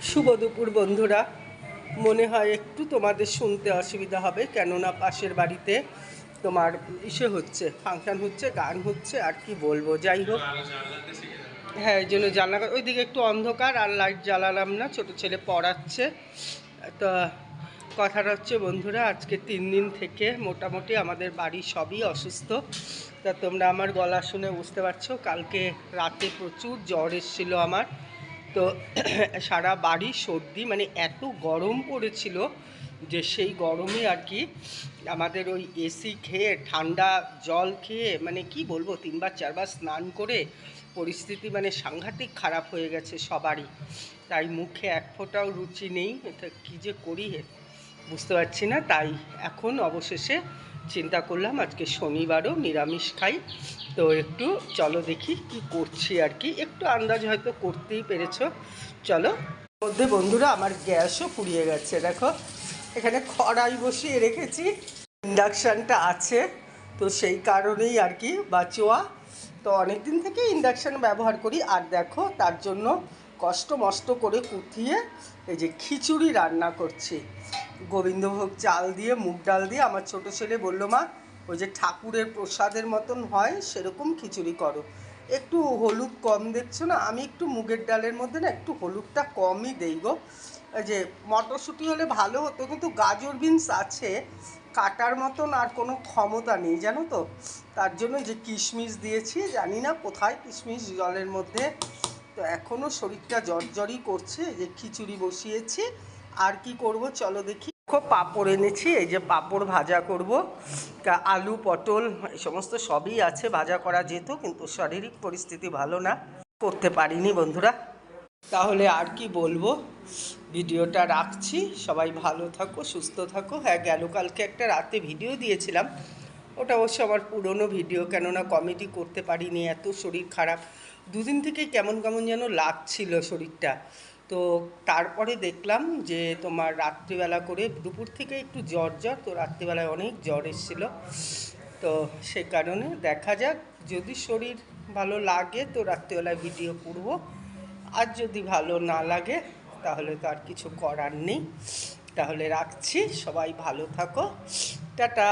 শুভ দুপুর বন্ধুরা। মনে হয় একটু তোমাদের শুনতে অসুবিধা হবে, কেননা পাশের বাড়িতে তোমার হচ্ছে, ফাংশন হচ্ছে, গান হচ্ছে, আর কি বলবো। যাই হোক, হ্যাঁ, এই জন্য জানলা, ওইদিকে একটু অন্ধকার, আর লাইট জ্বালালাম না, ছোট ছেলে পড়াচ্ছে। তো কথাটা হচ্ছে বন্ধুরা, আজকে 3 দিন থেকে মোটামুটি আমাদের বাড়ি সবই অসুস্থ। তা তোমরা আমার গলা শুনে বুঝতে পারছো, কালকে রাতে প্রচুর জ্বর এসেছিলো আমার। তো সারা বাড়ি সর্দি, মানে এত গরম পড়েছিল যে সেই গরমে আর কি আমাদের ওই এসি খেয়ে, ঠান্ডা জল খেয়ে, মানে কি বলবো, 3-4বার স্নান করে পরিস্থিতি মানে সাংঘাতিক খারাপ হয়ে গেছে সবারই। তাই মুখে এক ফোঁটাও রুচি নেই, এটা কী যে করি বুঝতে পারছি না। তাই এখন অবশেষে চিন্তা করলাম আজকে শনিবারও নিরামিষ খাই। তো একটু চলো দেখি কি করছি আর কি, একটু আন্দাজ হয়তো করতেই পেরেছো। চলো। মধ্যে বন্ধুরা আমার গ্যাসও ফুরিয়ে গেছে, দেখো এখানে কড়াই বসিয়ে রেখেছি, ইন্ডাকশানটা আছে, তো সেই কারণেই আর কি বাঁচোয়া। তো অনেক দিন থেকে ইন্ডাকশান ব্যবহার করি, আর দেখো তার জন্য কষ্ট মষ্ট করে কুথিয়ে এই যে খিচুড়ি রান্না করছি, গোবিন্দভোগ চাল দিয়ে, মুগ ডাল দিয়ে। আমার ছোটো ছেলে বললো, মা ওই যে ঠাকুরের প্রসাদের মতন হয় সেরকম খিচুড়ি করো, একটু হলুদ কম দেখছো না। আমি একটু মুগের ডালের মধ্যে না একটু হলুদটা কমই দেই গো। যে মটরশুঁটি হলে ভালো হতো, কিন্তু গাজর বিনস আছে, কাটার মতন আর কোনো ক্ষমতা নেই জানো তো। তার জন্য যে কিশমিশ দিয়েছি, জানি না কোথায় কিশমিশ, জলের মধ্যে। তো এখনও শরীরটা জর্জরই করছে। যে খিচুড়ি বসিয়েছি, আর কি করব চলো দেখি। খুব পাঁপড় এনেছি, এই যে পাঁপড় ভাজা করব। আলু পটল এই সমস্ত সবই আছে, ভাজা করা যেত, কিন্তু শারীরিক পরিস্থিতি ভালো না, করতে পারিনি বন্ধুরা। তাহলে আর কি বলবো, ভিডিওটা রাখছি। সবাই ভালো থাকো, সুস্থ থাকো। হ্যাঁ, গেল কালকে একটা রাতে ভিডিও দিয়েছিলাম, ওটা অবশ্য আমার পুরনো ভিডিও, কেননা কমেডি করতে পারিনি, এত শরীর খারাপ। দুদিন থেকেই কেমন কেমন যেন লাগছিল শরীরটা। তো তারপরে দেখলাম যে তোমার রাত্রিবেলা করে, দুপুর থেকে একটু জ্বর, তো রাত্রিবেলায় অনেক জ্বর এসেছিলো। তো সে কারণে দেখা যাক, যদি শরীর ভালো লাগে তো রাত্রিবেলায় ভিডিও করব, আর যদি ভালো না লাগে তাহলে তো আর কিছু করার নেই। তাহলে রাখছি, সবাই ভালো থাকো, টাটা।